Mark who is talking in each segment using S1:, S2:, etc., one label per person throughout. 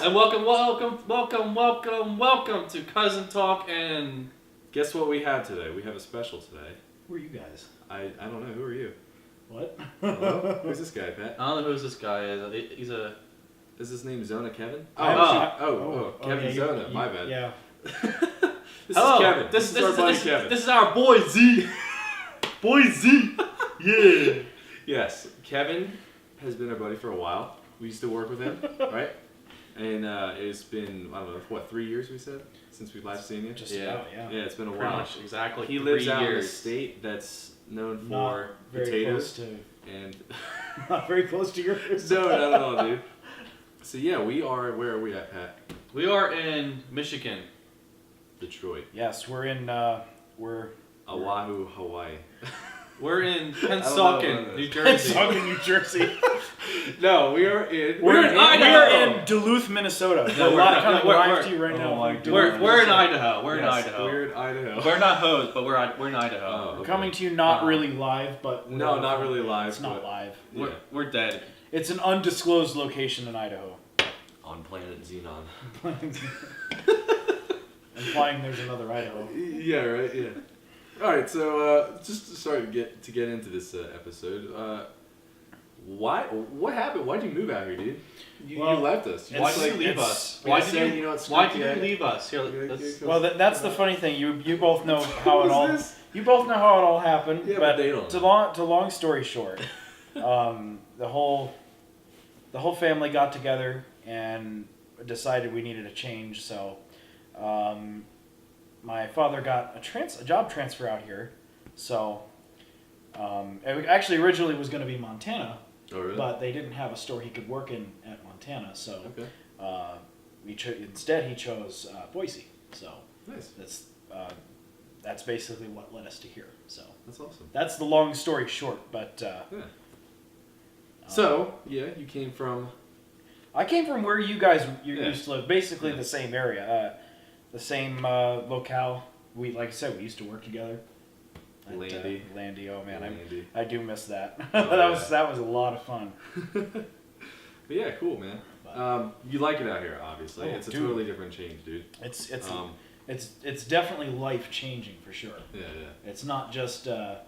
S1: and welcome to Cousin Talk. And guess what we have today? We have a special today.
S2: Who are you guys?
S1: I don't know. Who are you?
S2: What?
S1: Hello? Who's this guy, Pat?
S3: I don't know who this guy is. He's a.
S1: Is his name Zona Kevin?
S2: Kevin
S1: Zona. My bad.
S2: Yeah.
S1: This
S3: Hello.
S1: is Kevin. This is our buddy Kevin.
S3: This is our boy Z. Boy Z. Yeah.
S1: Yes, Kevin has been our buddy for a while. We used to work with him, right? And it's been, I don't know, what, 3 years we said? Since we've last seen you?
S2: Just about, yeah.
S1: Yeah, it's been a
S3: Pretty
S1: while.
S3: much, exactly.
S1: He
S3: 3
S1: lives out in a
S3: years.
S1: state that's known
S2: Not
S1: for
S2: very
S1: potatoes.
S2: close to.
S1: And
S2: Not very close to yours.
S1: no, not at all, dude. So yeah, where are we at, Pat?
S3: We are in Michigan.
S1: Detroit.
S2: Yes, we're in. We're
S1: Oahu, Hawaii.
S3: We're in
S1: I don't know
S3: Pennsauken,
S1: what
S3: New
S1: it
S3: Jersey.
S2: Pennsauken, New Jersey.
S1: No, we are in.
S2: We're
S3: in Idaho.
S2: We're in Duluth, Minnesota.
S3: No,
S2: a
S3: we're
S2: lot
S3: not.
S2: coming
S3: No, we're-
S2: live
S3: we're-
S2: to you right
S1: oh
S2: now.
S1: my
S2: from
S1: God.
S2: Duluth,
S3: We're in
S2: Minnesota.
S3: Idaho. We're in
S1: Yes,
S3: Idaho.
S1: We're in Idaho.
S3: We're not hoes, but we're in Idaho.
S1: Oh, okay.
S2: We're coming to you not really live, but
S1: No, not really live.
S2: It's not
S1: but-
S2: live.
S1: Yeah.
S3: We're dead.
S2: It's an undisclosed location in Idaho.
S1: On planet Xenon.
S2: Implying there's another Idaho.
S1: Yeah, right. Yeah. All right. So just to start to get into this episode, what happened? Why'd you move out here, dude? You left us.
S3: Why did you leave
S2: it's-
S3: us?
S1: we
S3: Why
S1: just
S3: did
S1: said,
S3: you?
S1: you know what,
S3: Why
S1: screw
S3: did
S1: it.
S3: you leave us? Here,
S1: Yeah,
S3: let's-
S1: yeah,
S2: Well, that's the funny thing. You both know how
S1: What
S2: it all.
S1: was this?
S2: You both know how it all happened.
S1: Yeah, but they don't know.
S2: To long story short, the whole family got together and decided we needed a change. So, my father got a job transfer out here. So, it actually originally was going to be Montana,
S1: Oh, really?
S2: but they didn't have a store he could work in at Montana. So,
S1: Okay.
S2: instead he chose Boise. So
S1: Nice.
S2: that's basically what led us to here. So
S1: That's awesome.
S2: that's the long story short. But
S1: Yeah. So yeah, you came from.
S2: I came from where you guys
S1: Yeah.
S2: used to live, basically
S1: Yeah.
S2: the same area, the same locale. Like I said, we used to work together. At, Landy. Oh man,
S1: Landy.
S2: I do miss that.
S1: Oh,
S2: that was a lot of fun.
S1: But yeah, cool, man. You like it out here, obviously.
S2: Oh,
S1: it's a
S2: dude.
S1: totally different change, dude.
S2: It's definitely life changing for sure.
S1: Yeah, yeah.
S2: It's not just
S1: The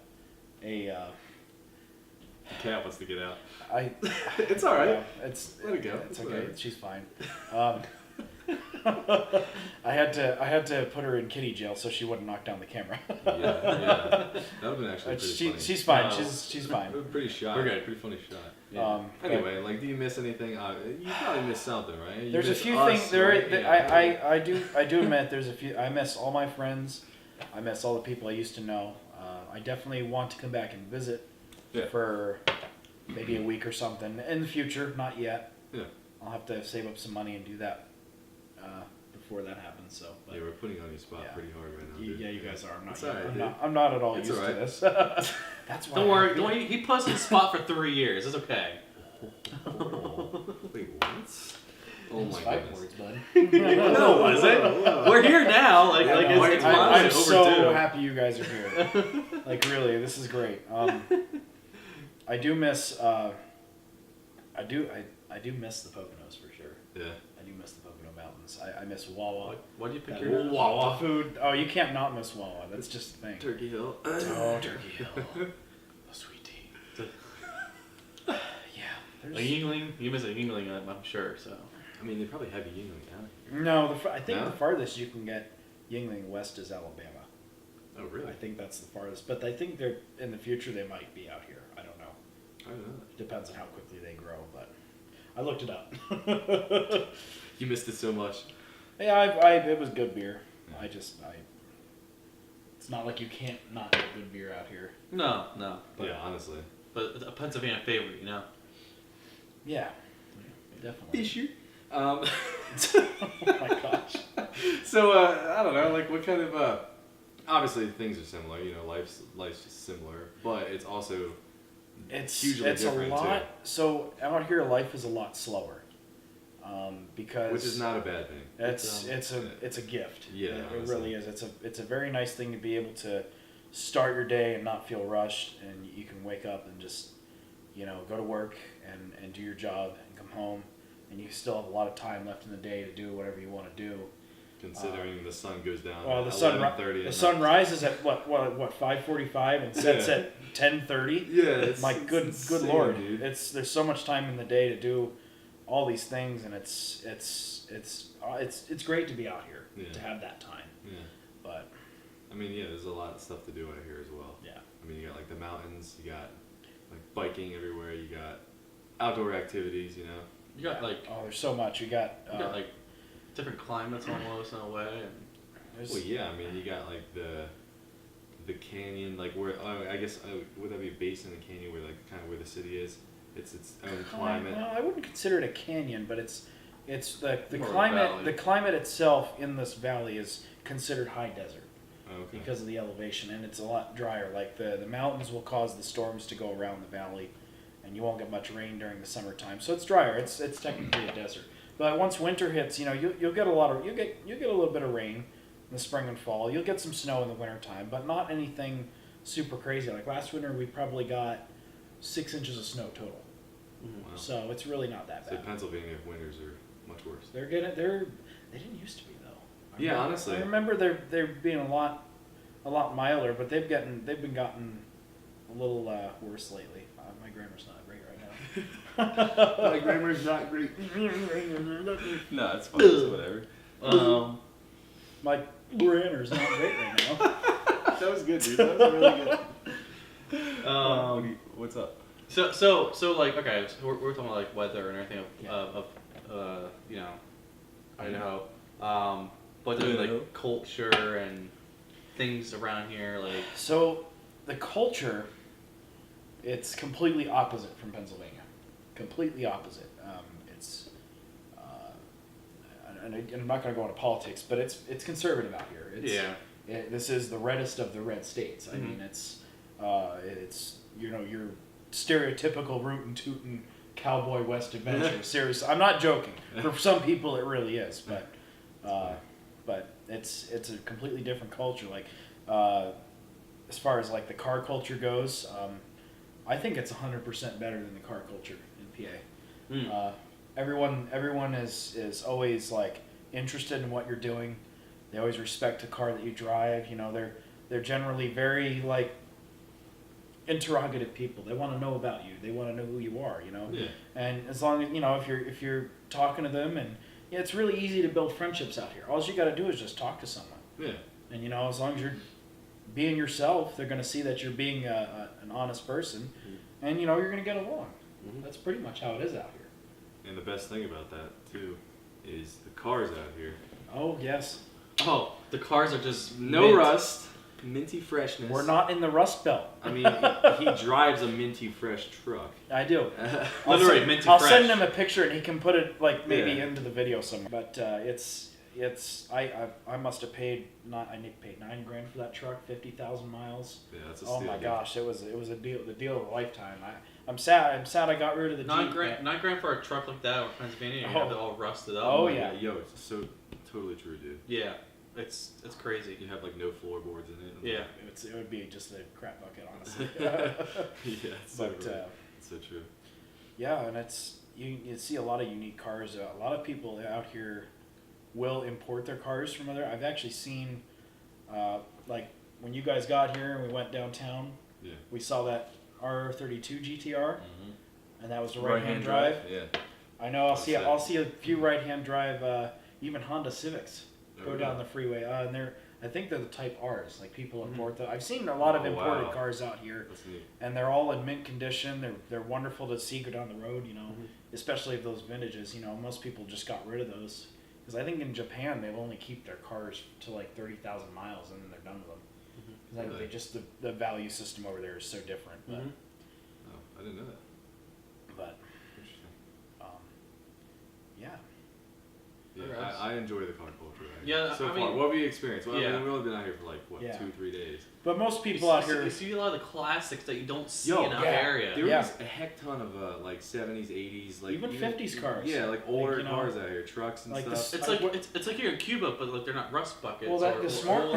S1: cat wants to get out. It's all right.
S2: It's
S1: Let it go.
S2: It's
S1: It's
S2: okay.
S1: whatever.
S2: She's fine. I had to put her in kitty jail so she wouldn't knock down the camera.
S1: Yeah. That would have been actually pretty funny.
S2: She's fine.
S3: No.
S2: she's fine.
S1: Pretty shot.
S3: We're good.
S1: Pretty funny shot.
S2: Yeah.
S1: Anyway, like, do you miss anything? You probably miss something, right? You
S2: There's a
S1: miss
S2: few
S1: us,
S2: things there.
S1: right? Yeah.
S2: I do admit there's a few. I miss all my friends. I miss all the people I used to know. I definitely want to come back and visit for maybe a week or something in the future. Not yet.
S1: Yeah.
S2: I'll have to save up some money and do that before that happens. So. But
S1: Yeah, we're putting you on your spot pretty hard right now, dude.
S2: yeah, you guys are. I'm not.
S1: It's all right,
S2: I'm
S1: dude.
S2: not. I'm not at all
S1: It's
S2: used
S1: all
S2: to
S1: right.
S2: this. That's why.
S3: Don't worry. Don't worry. He puts in the spot for 3 years. It's okay.
S1: Wait, what? Oh my
S2: Five
S1: goodness.
S2: words, bud.
S3: No, was it? We're here now. Like it's
S2: I'm
S3: finally
S2: so
S3: overdue.
S2: happy you guys are here. Like really, this is great. I do miss. I do miss the Poconos for sure.
S1: Yeah.
S2: I do miss the Pocono Mountains. I miss Wawa.
S3: Why do you pick
S2: That
S3: your
S2: Wawa food. Oh, you can't not miss Wawa. That's just the thing.
S1: Turkey Hill.
S2: Oh, Turkey Hill. Oh, sweet tea. Yeah.
S3: a
S2: There's,
S3: Yingling? You miss a Yingling, I'm sure. So
S1: I mean, they probably have a Yingling out here.
S2: no, I think
S1: No?
S2: the farthest you can get Yingling west is Alabama.
S1: Oh, really?
S2: I think that's the farthest. But I think they're in the future they might be out here. I don't know.
S1: I don't know.
S2: Depends on how quickly they grow, but I looked it up.
S1: You missed it so much.
S2: Yeah, it was good beer.
S1: Yeah.
S2: It's not like you can't not have good beer out here.
S3: no.
S1: Yeah, honestly.
S3: But it's a Pennsylvania favorite, you know.
S2: Yeah, definitely.
S1: Issue.
S2: Oh my gosh.
S1: So I don't know, like, what kind of obviously things are similar. You know, life's similar, but it's also hugely
S2: It's
S1: different
S2: a lot.
S1: too.
S2: So out here, life is a lot slower. Because
S1: Which is not a bad thing.
S2: it's a gift.
S1: Yeah,
S2: it
S1: honestly.
S2: really is. It's a very nice thing to be able to start your day and not feel rushed, and you can wake up and just go to work and do your job and come home and you still have a lot of time left in the day to do whatever you want to do.
S1: Considering the sun goes down.
S2: Well,
S1: at
S2: the sun
S1: 11:30
S2: the sun rises at what 5:45 and sets at 10:30.
S1: Yeah,
S2: My good
S1: insane,
S2: lord,
S1: dude.
S2: there's so much time in the day to do all these things, and it's great to be out here to have that time.
S1: Yeah.
S2: But
S1: I mean, yeah, there's a lot of stuff to do out here as well.
S2: yeah.
S1: I mean, you got like the mountains, you got like biking everywhere, you got outdoor activities, you know.
S4: You got like
S2: There's so much. You got
S4: like different climates almost in a way. And
S1: Well, yeah, I mean, you got like the canyon, like where I guess would that be a basin in the canyon where like kind of where the city is? It's its own climate.
S2: Well, I wouldn't consider it a canyon, but it's the
S4: More
S2: climate.
S4: valley.
S2: The climate itself in this valley is considered high desert
S1: Oh, okay.
S2: because of the elevation, and it's a lot drier. Like the mountains will cause the storms to go around the valley, and you won't get much rain during the summertime. So it's drier. It's technically a desert. But once winter hits, you'll get you'll get a little bit of rain in the spring and fall. You'll get some snow in the wintertime, but not anything super crazy. Like last winter, we probably got 6 inches of snow total.
S1: Wow.
S2: So it's really not that
S1: So
S2: bad.
S1: Pennsylvania winters are much worse.
S2: They didn't used to be though.
S1: Yeah, honestly.
S2: I remember they're being a lot milder, but they've been gotten a little worse lately. My grammar's not great right now.
S1: My grammar's not great. No, it's fine. It's whatever.
S2: My grammar's not great right now.
S1: That was good, dude. That was really good. What's up?
S4: So like okay, so we're talking about like weather and everything of you know, Idaho. But then like culture and things around here like.
S2: So the culture, it's completely opposite from Pennsylvania. Completely opposite. It's and I'm not going to go into politics, but it's conservative out here. This is the reddest of the red states. I mean, it's your stereotypical rootin' tootin' cowboy west adventure. Seriously, I'm not joking. For some people, it really is, but it's a completely different culture. Like as far as like the car culture goes, I think it's 100% better than the car culture in PA. Everyone is always like interested in what you're doing. They always respect the car that you drive. You know, they're generally very like interrogative people. They want to know about you. They want to know who you are. You know, and as long as if you're talking to them, and it's really easy to build friendships out here. All you got to do is just talk to someone.
S1: Yeah.
S2: And as long as you're being yourself, they're going to see that you're being an honest person, and you're going to get along. That's pretty much how it is out here.
S1: And the best thing about that too is the cars out here.
S2: Oh yes.
S4: Oh, the cars are just
S1: No
S4: mint.
S1: rust, minty freshness.
S2: We're not in the Rust Belt.
S1: I mean, he drives a minty fresh truck.
S2: I do.
S4: Literally minty
S2: I'll
S4: fresh.
S2: send him a picture, and he can put it like maybe
S1: Yeah.
S2: into the video somewhere. But I must have paid $9,000 for that truck, 50,000 miles.
S1: Yeah, that's a
S2: Oh
S1: steal,
S2: my
S1: dude.
S2: gosh, it was the deal of a lifetime. I'm sad I got rid of the
S4: $9
S2: Jeep.
S4: grand, $9 for a truck like that, or Pennsylvania, you
S2: Oh.
S4: have it all rusted up.
S2: Oh,
S1: Like,
S2: yeah.
S1: Yo, it's so totally true, dude.
S4: Yeah, it's crazy.
S1: You have like no floorboards in it.
S4: Yeah.
S2: It would be just a crap bucket, honestly.
S1: Yeah, it's so,
S2: But
S1: right. It's so true.
S2: yeah, and it's you see a lot of unique cars. A lot of people out here will import their cars from other. I've actually seen, like when you guys got here and we went downtown,
S1: Yeah.
S2: we saw that R32 GTR,
S1: Mm-hmm.
S2: and that was the right-hand drive.
S1: Yeah.
S2: I know. I'll see
S1: That's
S2: a few right-hand drive, even Honda Civics go
S1: Oh,
S2: down
S1: really?
S2: the freeway, and I think they're the Type R's. Like people import them. I've seen a lot of
S1: Oh,
S2: imported
S1: wow.
S2: cars out here.
S1: That's neat.
S2: And they're all in mint condition. They're wonderful to see go down the road,
S1: Mm-hmm.
S2: especially if those vintages. Most people just got rid of those because I think in Japan they'll only keep their cars to like 30,000 miles and then they're done with them. Because
S1: Really?
S2: they just the value system over there is so different. But,
S1: Oh, I didn't know that.
S2: but
S1: Interesting.
S2: yeah.
S1: Yeah,
S4: Congrats.
S1: I enjoy the car culture. Right?
S4: Yeah,
S1: So
S4: I
S1: far,
S4: mean-
S1: what have you experienced? Well, I
S4: Yeah.
S1: mean, we've only been out here for like what,
S2: Yeah.
S1: 2-3 days.
S2: But most people out here.
S4: You see a lot of the classics that you don't see
S1: Yo,
S4: in our
S2: yeah.
S4: area.
S1: There
S2: Yeah.
S1: was a heck ton of like 70s, 80s, like
S2: Even 50s cars.
S1: Yeah, like older
S2: Like,
S1: cars out here, trucks and
S2: like
S1: stuff.
S4: It's like it's like you're in Cuba, but like they're not rust buckets.
S2: Well, that-
S4: or,
S2: the
S4: or
S2: smart
S4: old,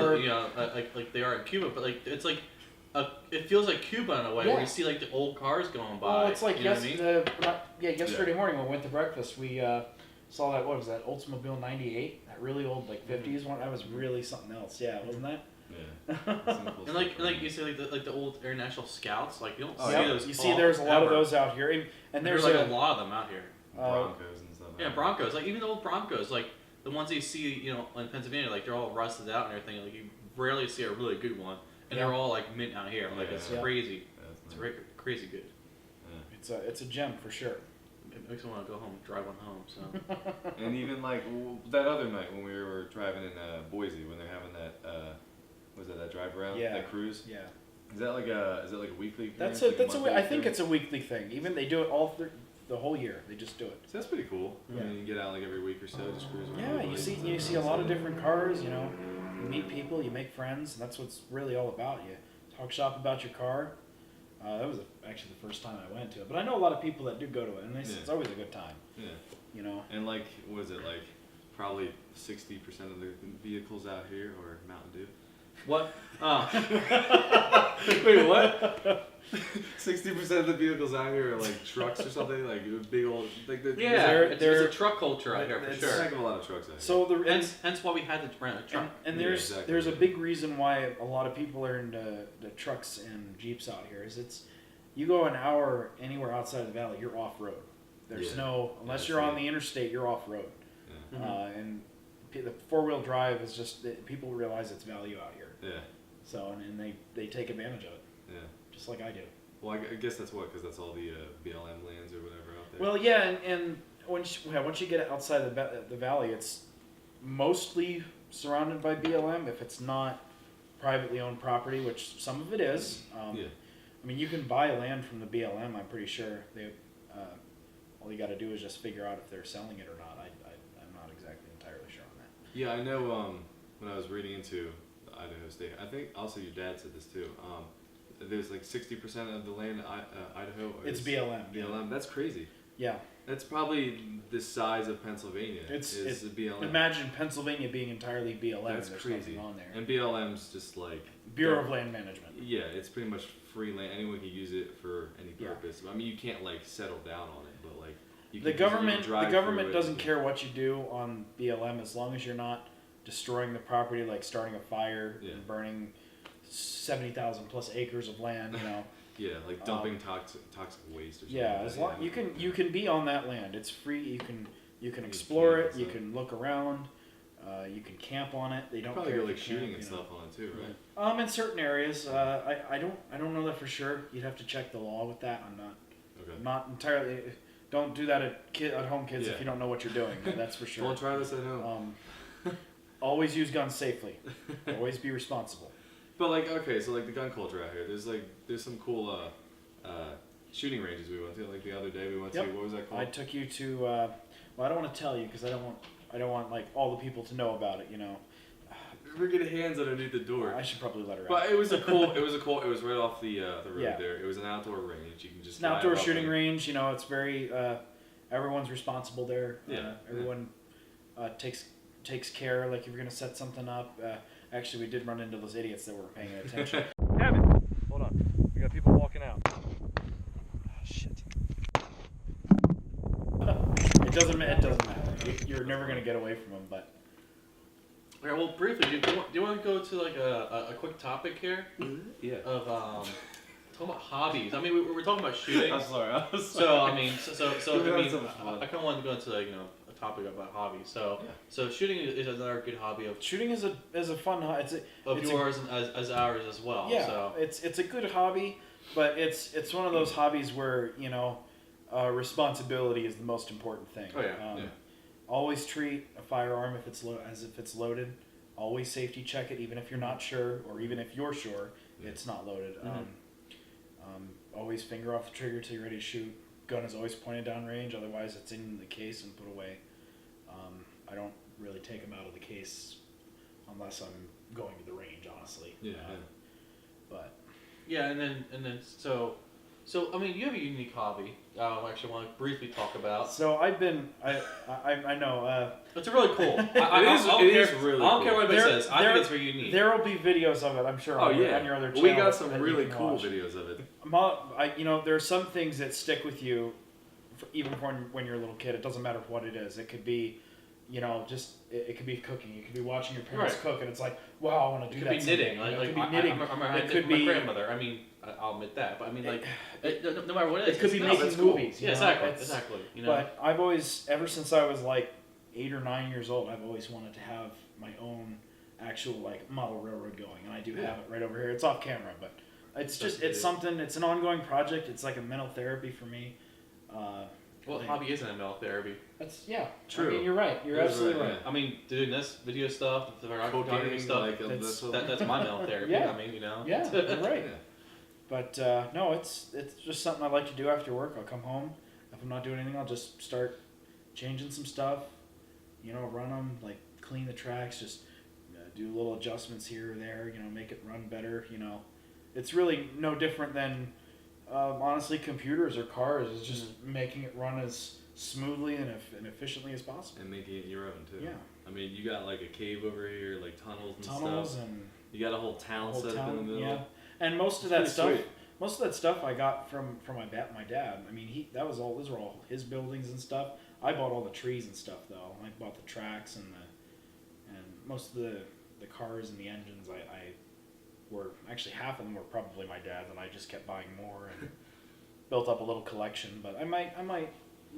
S2: part-
S4: like they are in Cuba, but like it's like it feels like Cuba in a way, where
S2: Yeah.
S4: you see like the old cars going by.
S2: Well, it's like
S4: you know what I mean?
S2: yesterday morning when we went to breakfast, we saw that, what was that, Oldsmobile 98? That really old, like, 50s one? That was really something else. Yeah, wasn't that?
S1: Yeah.
S4: And like you say, like the old International Scouts, like you don't see
S2: Yeah,
S4: those.
S2: you see there's a lot of those out here. And
S4: there's
S2: there's
S4: like a lot of them out here.
S1: Broncos and stuff.
S4: Yeah, Broncos. Like even the old Broncos, like the ones that you see, you know, in Pennsylvania, like they're all rusted out and everything. Like you rarely see a really good one, and they're all like mint out here. Like it's crazy. It's crazy good.
S2: Yeah. It's a gem for sure.
S4: It makes me want to go home, drive one home. So.
S1: And even like that other night when we were driving in Boise, when they're having that was that drive around, that cruise?
S2: Yeah.
S1: Is that like a weekly?
S2: That's
S1: like
S2: I think it's a weekly thing. Even they do it all the whole year. They just do it.
S1: So that's pretty cool.
S2: Yeah.
S1: I mean, you get out like every week or so, just cruise around.
S2: Yeah, you see a lot of different cars. You know, you meet people, you make friends, and that's what's really all about. You talk shop about your car. That was actually the first time I went to it, but I know a lot of people that do go to it, and it's always a good time.
S1: Yeah.
S2: You know.
S1: And like, what is it like? Probably 60% of the vehicles out here are Mountain Dew.
S4: What?
S1: Wait, what? 60% of the vehicles out here are like trucks or something, like big old. Like
S4: it's a truck culture out here for sure.
S1: There's a lot of trucks out here.
S2: So
S4: hence why we had to rent a truck.
S2: And there's a big reason why a lot of people are into the trucks and Jeeps out here. Is you go an hour anywhere outside of the valley, you're off road. There's unless you're on the interstate, you're off road. Yeah. And the 4-wheel drive is just people realize its value out here.
S1: Yeah.
S2: So and they take advantage of it.
S1: Yeah.
S2: Just like I do.
S1: Well, I guess that's because that's all the BLM lands or whatever out there.
S2: Well, yeah, and once you get outside the valley, it's mostly surrounded by BLM. If it's not privately owned property, which some of it is. I mean, you can buy land from the BLM. I'm pretty sure all you got to do is just figure out if they're selling it or not. I'm not exactly entirely sure on that.
S1: Yeah, I know. When I was reading into Idaho State, I think also your dad said this too. There's like 60% of the land in Idaho.
S2: It's BLM.
S1: BLM. That's crazy.
S2: Yeah.
S1: That's probably the size of Pennsylvania. It's BLM.
S2: Imagine Pennsylvania being entirely BLM.
S1: That's crazy. On there. And BLM's just like
S2: Bureau of Land Management.
S1: Yeah, it's pretty much free land. Anyone can use it for any purpose. I mean, you can't like settle down on it, but like you can
S2: the government doesn't care what you do on BLM as long as you're not destroying the property, like starting a fire and burning 70,000 plus acres of land. You know.
S1: Yeah, like dumping toxic waste or something.
S2: Yeah, as long you can be on that land. It's free. You can explore it. You can look around. You can camp on it. They don't
S1: probably
S2: care
S1: go like shooting and stuff on it too, right?
S2: In certain areas, I don't know that for sure. You'd have to check the law with that. I'm not entirely. Don't do that at home, kids, if you don't know what you're doing. That's for sure.
S1: Don't try this at home.
S2: Always use guns safely. Always be responsible.
S1: But like, okay, so like the gun culture out here, there's some cool shooting ranges we went to. Like the other day we went to, what was that called?
S2: I took you to. Well, I don't want to tell you because I don't want like all the people to know about it. You know.
S1: We're getting hands underneath the door.
S2: I should probably let her out.
S1: But it was right off the road there. It was an outdoor range. You can just.
S2: It's an outdoor shooting range. You know, it's very. Everyone's responsible there.
S1: Yeah.
S2: Everyone takes care. Like if you're gonna set something up. Actually, we did run into those idiots that weren't paying attention.
S3: Kevin, hold on. We got people walking out.
S2: Oh, shit. It doesn't matter. You're never gonna get away from them, but.
S4: Okay, well, briefly, do you want to go to like a quick topic here?
S1: Yeah.
S4: Of talking about hobbies. I mean, we're talking about shooting.
S1: I'm sorry.
S4: So I mean, I kind of wanted to go into like a topic about hobbies. So shooting is another good hobby of.
S2: Shooting is a fun hobby. It's
S4: yours as ours as well.
S2: Yeah.
S4: So.
S2: It's a good hobby, but it's one of those hobbies where responsibility is the most important thing.
S4: Oh yeah.
S2: Always treat a firearm as if it's loaded. Always safety check it, even if you're not sure, or even if you're sure it's not loaded. Always finger off the trigger till you're ready to shoot. Gun is always pointed down range, otherwise it's in the case and put away. I don't really take them out of the case unless I'm going to the range, honestly. But. Yeah,
S4: and then so I mean, you have a unique hobby. I actually want to briefly talk about.
S2: So I know.
S4: It's really cool.
S1: It is really.
S4: I don't care what anybody says. I think it's very unique.
S2: There will be videos of it, I'm sure. On your other channel.
S1: We got some really cool videos of it.
S2: There are some things that stick with you even when you're a little kid, it doesn't matter what it is. It could be, just it could be cooking. You could be watching your parents cook, and it's like, wow, I want to do that.
S4: It could be knitting.
S2: It could be knitting.
S4: It could be my grandmother. I mean, I'll admit that, but I mean, like, no matter what it is,
S2: it could be making movies.
S4: Cool. Yeah, exactly.
S2: But I've always, ever since I was like 8 or 9 years old, I've always wanted to have my own actual like model railroad going, and I do have it right over here. It's off camera, but it's something. It's an ongoing project. It's like a mental therapy for me.
S4: Well, hobby isn't a mental therapy.
S2: That's true. I mean, you're right. You're absolutely right.
S4: I mean, doing this video stuff, the photography stuff, that's my mental therapy.
S2: Yeah.
S4: I mean,
S2: Yeah, you're right. But no, it's just something I like to do after work. I'll come home. If I'm not doing anything, I'll just start changing some stuff. Run them, like clean the tracks, just do little adjustments here or there. Make it run better. It's really no different than honestly computers or cars. It's just making it run as smoothly and efficiently as possible.
S1: And making it your own too.
S2: Yeah.
S1: I mean, you got like a cave over here, like tunnels stuff.
S2: And
S1: you got a whole town set up in the middle.
S2: Yeah. And most of that stuff I got from my dad. I mean, those were all his buildings and stuff. I bought all the trees and stuff though. I bought the tracks and most of the cars and the engines. I were actually half of them were probably my dad's, and I just kept buying more and built up a little collection. But I might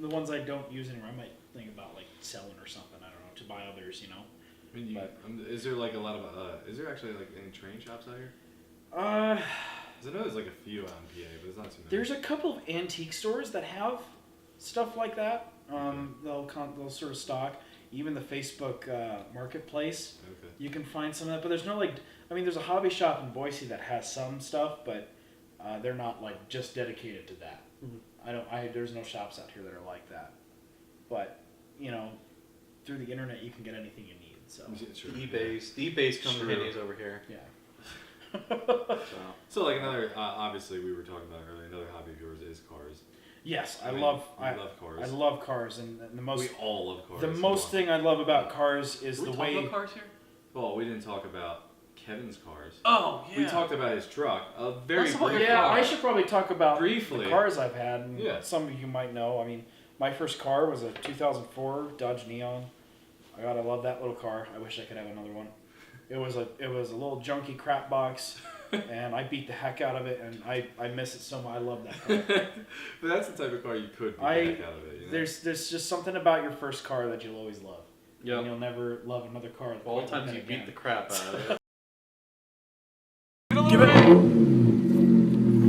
S2: the ones I don't use anymore, I might think about like selling or something. I don't know, to buy others.
S1: I mean, is there like a lot of is there actually like any train shops out here? Because I know there's like a few out in PA, but there's not too many.
S2: There's a couple of antique stores that have stuff like that. They'll sort of stock. Even the Facebook marketplace, you can find some of that. But there's no there's a hobby shop in Boise that has some stuff, but they're not like just dedicated to that. Mm-hmm. There's no shops out here that are like that. But through the internet, you can get anything you need. So
S4: eBay's coming in handy over here.
S2: Yeah.
S1: So like another, obviously we were talking about earlier, another hobby of yours is cars.
S2: Yes, I love cars. I love cars, and the most.
S1: We all love cars.
S2: The most thing I love about cars is the way.
S4: We talk about cars here.
S1: Well, we didn't talk about Kevin's cars.
S4: Oh yeah.
S1: We talked about his truck. A very brief car.
S2: Yeah, I should probably talk about
S1: briefly
S2: the cars I've had. And some of you might know. I mean, my first car was a 2004 Dodge Neon. I love that little car. I wish I could have another one. It was a little junky crap box. And I beat the heck out of it, and I miss it so much. I love that car.
S1: But that's the type of car you could beat the heck out of it.
S2: There's just something about your first car that you'll always love.
S4: Yeah.
S2: And you'll never love another car.
S4: All the times you beat the crap out of it.
S3: Give it.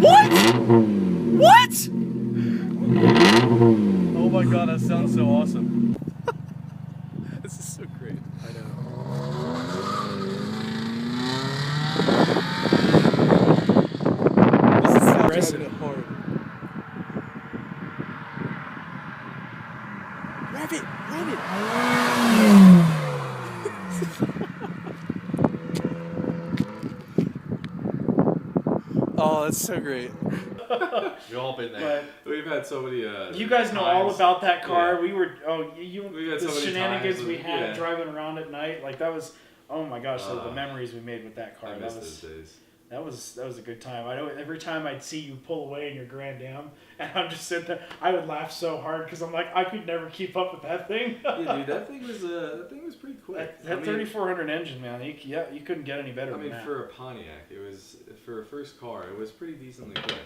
S3: What? What? Oh my god, that sounds so awesome. This is so great. I know. Aggressive. Hard. Rev it! Oh, that's so great.
S4: We've all been there.
S1: We've had so many.
S2: You guys know all about that car.
S1: Yeah.
S2: We were.
S1: We've had
S2: the
S1: so many
S2: shenanigans
S1: times
S2: we had driving around at night. Like that was. Oh my gosh! The memories we made with that car.
S1: I miss those days.
S2: That was a good time. I know every time I'd see you pull away in your Grand Am, and I'm just sitting there, I would laugh so hard because I'm like, I could never keep up with that thing.
S1: Yeah, dude, that thing was pretty quick.
S2: That 3400 engine, man. You couldn't get any better. than that.
S1: For a Pontiac, it was for a first car. It was pretty decently quick.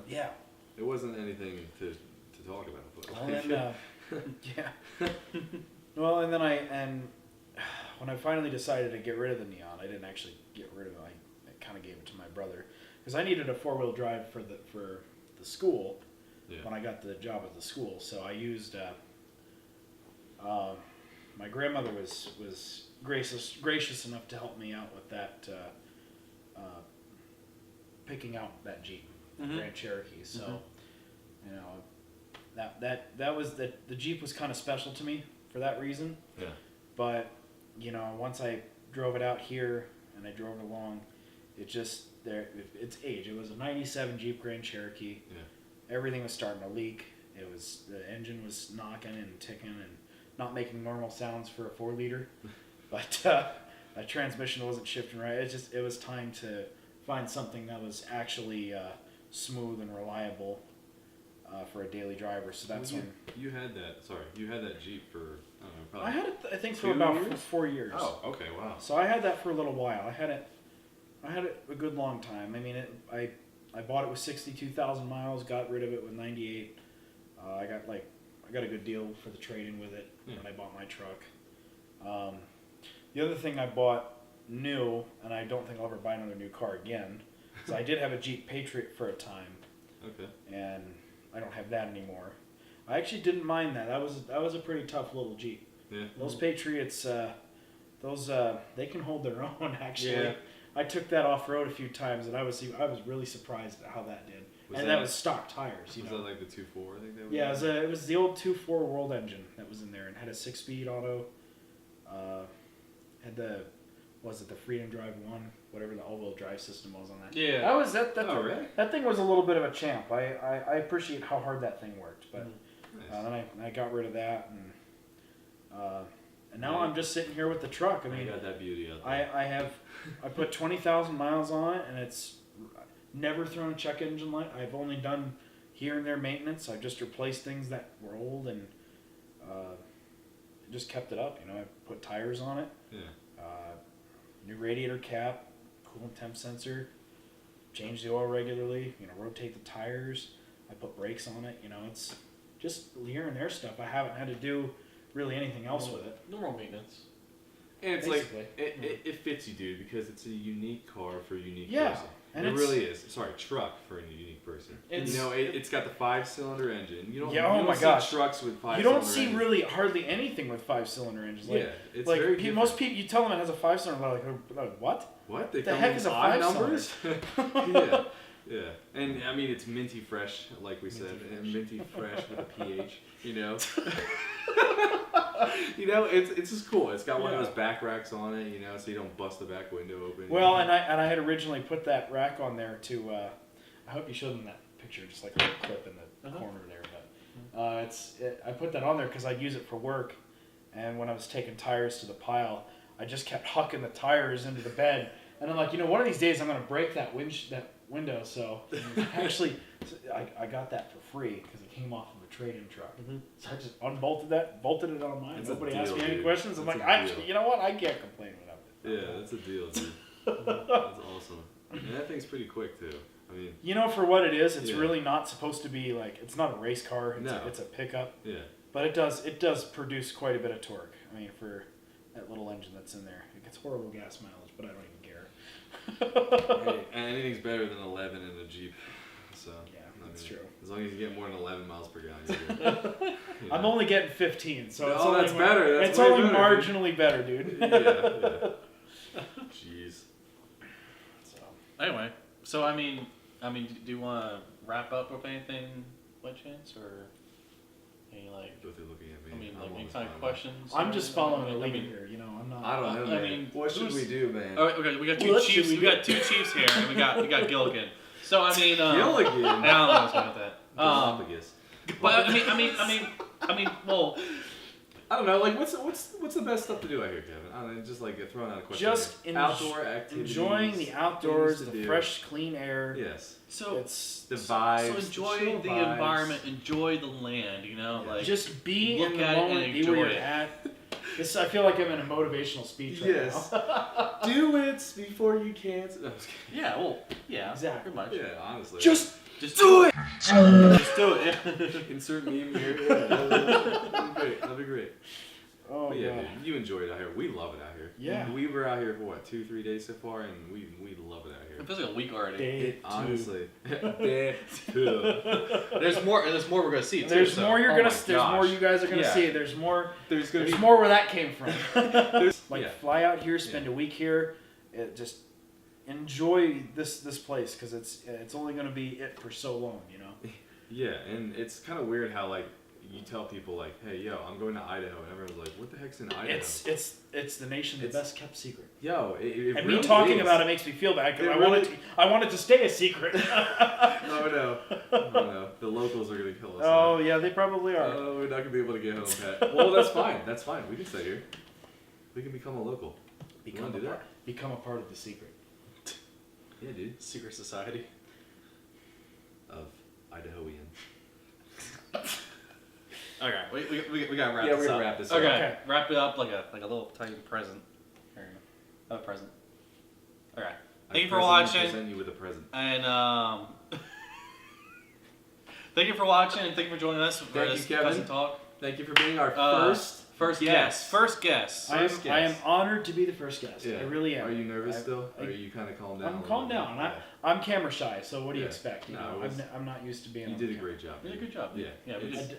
S2: Yeah.
S1: It wasn't anything to talk about. But
S2: yeah. Well, and then when I finally decided to get rid of the Neon, I didn't actually get rid of it. I kind of gave it to my brother because I needed a 4-wheel drive for the school when I got the job at the school. So I used my grandmother was gracious enough to help me out with that picking out that Jeep, Grand Cherokee. So that was the Jeep was kind of special to me for that reason.
S1: Yeah.
S2: But once I drove it out here and I drove it along. It's age. It was a 97 Jeep Grand Cherokee. Yeah. Everything was starting to leak. The engine was knocking and ticking and not making normal sounds for a 4-liter. But that transmission wasn't shifting right. It was time to find something that was actually smooth and reliable. for a daily driver. So that's when
S1: you had that. Sorry, you had that Jeep for I don't know. Probably
S2: I had it. I think for
S1: 2
S2: about
S1: years?
S2: 4 years.
S1: Oh, okay, wow.
S2: So I had that for a little while. I had it a good long time. I mean, I bought it with 62,000 miles. Got rid of it with 98. I got a good deal for the trade-in with it when I bought my truck. The other thing I bought new, and I don't think I'll ever buy another new car again, is I did have a Jeep Patriot for a time. Okay. And I don't have that anymore. I actually didn't mind that. That was a pretty tough little Jeep. Yeah. Those Patriots, they can hold their own actually. Yeah. I took that off road a few times, and I was really surprised at how that did. That was stock tires.
S1: Was that like the 2.4? I think that was.
S2: Yeah, it was the old 2.4 World engine that was in there, and had a 6-speed auto. Had the Freedom Drive 1, whatever the all-wheel drive system was on that.
S4: Yeah.
S2: Really? That thing was a little bit of a champ. I appreciate how hard that thing worked, but then I got rid of that, and now I'm just sitting here with the truck. I mean,
S1: you got that beauty out there.
S2: I put 20,000 miles on it, and it's never thrown a check engine light. I've only done here and there maintenance. I've just replaced things that were old and just kept it up. I put tires on it. Yeah. New radiator cap, coolant temp sensor, change the oil regularly, rotate the tires. I put brakes on it. It's just here and there stuff. I haven't had to do really anything else with it.
S4: Normal maintenance.
S1: And it's basically, it fits you, dude, because it's a unique car for a unique person. And it really is. Sorry, truck for a unique person. It's got the 5-cylinder engine. You don't see trucks with 5-cylinder
S2: You don't see really hardly anything with 5-cylinder engines.
S1: It's very different.
S2: Most people, you tell them it has a 5-cylinder, they're like, what?
S1: What? They
S2: the heck is a 5-cylinder?
S1: Yeah. And I mean, it's minty fresh, like we said, and minty fresh with a pH. It's just cool. It's got one of those back racks on it, so you don't bust the back window open.
S2: Well, and I had originally put that rack on there to. I hope you showed them that picture, just like a little clip in the corner there. But I put that on there because I'd use it for work, and when I was taking tires to the pile, I just kept hucking the tires into the bed, and I'm like, one of these days I'm gonna break that window. So actually, I got that for free because it came off of a trade-in truck. Mm-hmm. So I just bolted it on mine. Nobody asked me any questions. I'm like, actually, you know what? I can't complain without it.
S1: Yeah, that's a deal, dude. That's awesome. And that thing's pretty quick too. I mean,
S2: for what it is, it's really not supposed to be like. It's not a race car. It's a pickup. Yeah. But it does produce quite a bit of torque. I mean, for that little engine that's in there, it gets horrible gas mileage, but I don't even care.
S1: Hey, anything's better than 11 in a Jeep. So
S2: yeah, that's true.
S1: As long as you get more than 11 miles per gallon, you're good.
S2: I'm only getting 15, so
S1: that's better.
S2: It's only marginally better, dude.
S1: Yeah. Jeez.
S4: So anyway, I mean, do you want to wrap up with anything by chance, or any
S1: Both are looking at me.
S4: I mean, any kind of questions?
S2: I'm just following the lead here. I'm not.
S1: I don't know, man. What should we do, man?
S4: Oh, okay, we got two chiefs. We got two chiefs here, and we got Gilligan. So I mean,
S1: Gilligan.
S4: I don't know what's about that. But I mean, well,
S1: I don't know. Like, what's the best stuff to do out here, Kevin? I don't know. Just like throwing out a question.
S2: Just
S1: outdoor activities,
S2: enjoying the outdoors, the fresh, clean air.
S1: Yes.
S2: So it's
S1: the vibes.
S4: So enjoy the environment, enjoy the land.
S2: Just be in the moment, be where you're at. I feel like I'm in a motivational speech right now.
S1: Do it before you can't. No,
S4: yeah, well, yeah,
S2: exactly.
S4: Pretty much.
S1: Yeah, honestly.
S2: Just do it!
S4: Just do it.
S1: Insert meme here. Yeah, that'd be great.
S2: Oh,
S1: but yeah, dude, you enjoy it out here. We love it out here.
S2: Yeah.
S1: We were out here for what, 2-3 days so far, and we love it out here.
S4: It feels like a week already.
S1: Honestly. Day 2.
S4: There's more we're gonna see too.
S2: There's more you guys are gonna see. There's more where that came from. Fly out here, spend a week here, just enjoy this place because it's only gonna be it for so long,
S1: Yeah, and it's kind of weird how you tell people hey, yo, I'm going to Idaho, and everyone's like, what the heck's in Idaho?
S2: It's the nation's best kept secret.
S1: Yo, it
S2: and
S1: really
S2: me talking
S1: is.
S2: about it makes me feel bad because I want it to stay a secret.
S1: Oh no, the locals are gonna kill us.
S2: Oh yeah, they probably are.
S1: Oh, we're not gonna be able to get home, Pat. Well, that's fine. That's fine. We can stay here. We can become a local.
S2: Become a part of the secret.
S1: Yeah, dude.
S4: Secret society
S1: of Idahoian.
S4: Okay, we gotta wrap
S1: Yeah,
S4: this
S1: we're
S4: up.
S1: gonna wrap this up.
S4: Okay, wrap it up like a little tiny present. There you go. A present. Okay. Thank you for watching.
S1: Present you with a present.
S4: And thank you for watching and thank you for joining us for this Cousin Talk.
S1: Thank you for being our first guest.
S4: First guest.
S2: I am honored to be the first guest.
S1: Yeah.
S2: I really am.
S1: Are you nervous still? Or are you kind of calmed down?
S2: I'm calmed down. I'm camera shy, so what do you expect? You know, I'm not used to being.
S1: You did a great job.
S4: You did a good job.
S1: Yeah.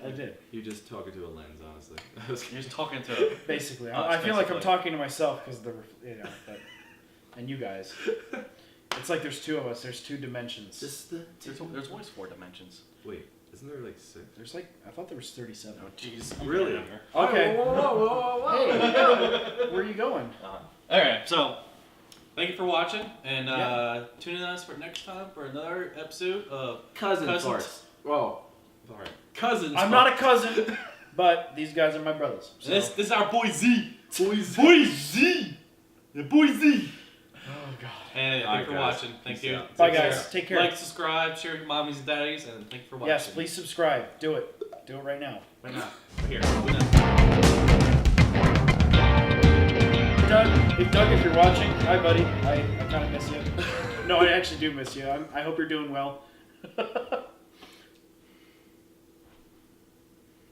S2: I did.
S1: You're just talking to a lens, honestly.
S4: You're just talking to.
S2: Basically, I feel like I'm talking to myself because but and you guys. It's like there's two of us. There's two dimensions.
S4: There's always 4 dimensions.
S1: Wait, isn't there like 6?
S2: There's like I thought there was 37.
S4: Oh jeez.
S1: Really?
S2: Okay.
S1: Whoa.
S2: Hey, where are you going?
S4: Alright, so thank you for watching and tune in to us for next time for another episode of
S1: Cousin Farts. Whoa. Sorry.
S4: Cousins.
S2: I'm not a cousin, but these guys are my brothers. So.
S4: This is our boy Z. Boy Z. The boy Z.
S2: Oh God.
S4: And thank you for watching. Thank you.
S2: Bye guys. Take care.
S4: Like, subscribe, share with mommies and daddies, and thank you for watching.
S2: Yes, please subscribe. Do it. Do it right now.
S4: Right now. Right here.
S2: Doug, if you're watching, hi buddy. I kind of miss you. No, I actually do miss you. I hope you're doing well.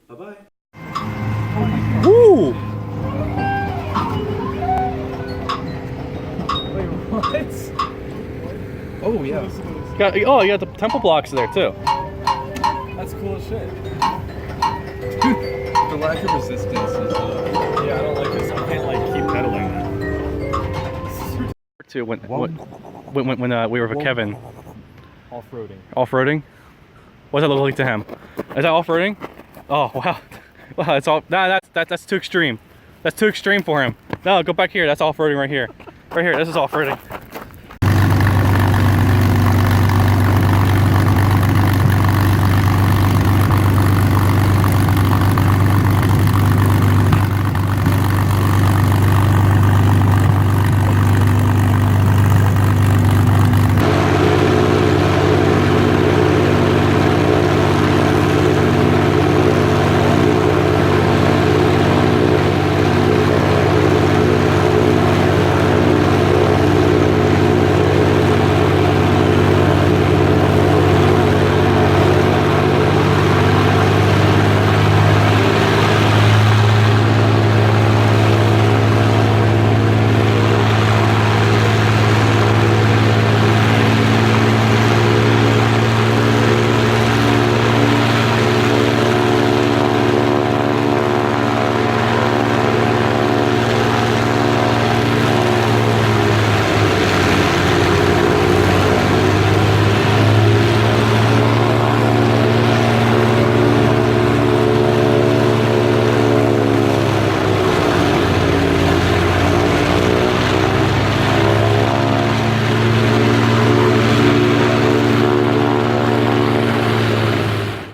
S1: Bye-bye.
S3: Woo! What? Oh yeah. You got the temple blocks there too.
S5: That's cool as shit. The lack of resistance is yeah, I don't like this. I can't like keep pedaling that.
S3: Too when we were with Kevin.
S5: Off-roading.
S3: Off-roading? What does that look like to him? Is that off-roading? Oh wow. Wow, it's all that's too extreme. That's too extreme for him. No, go back here. That's off-roading right here. Right here. This is off-roading.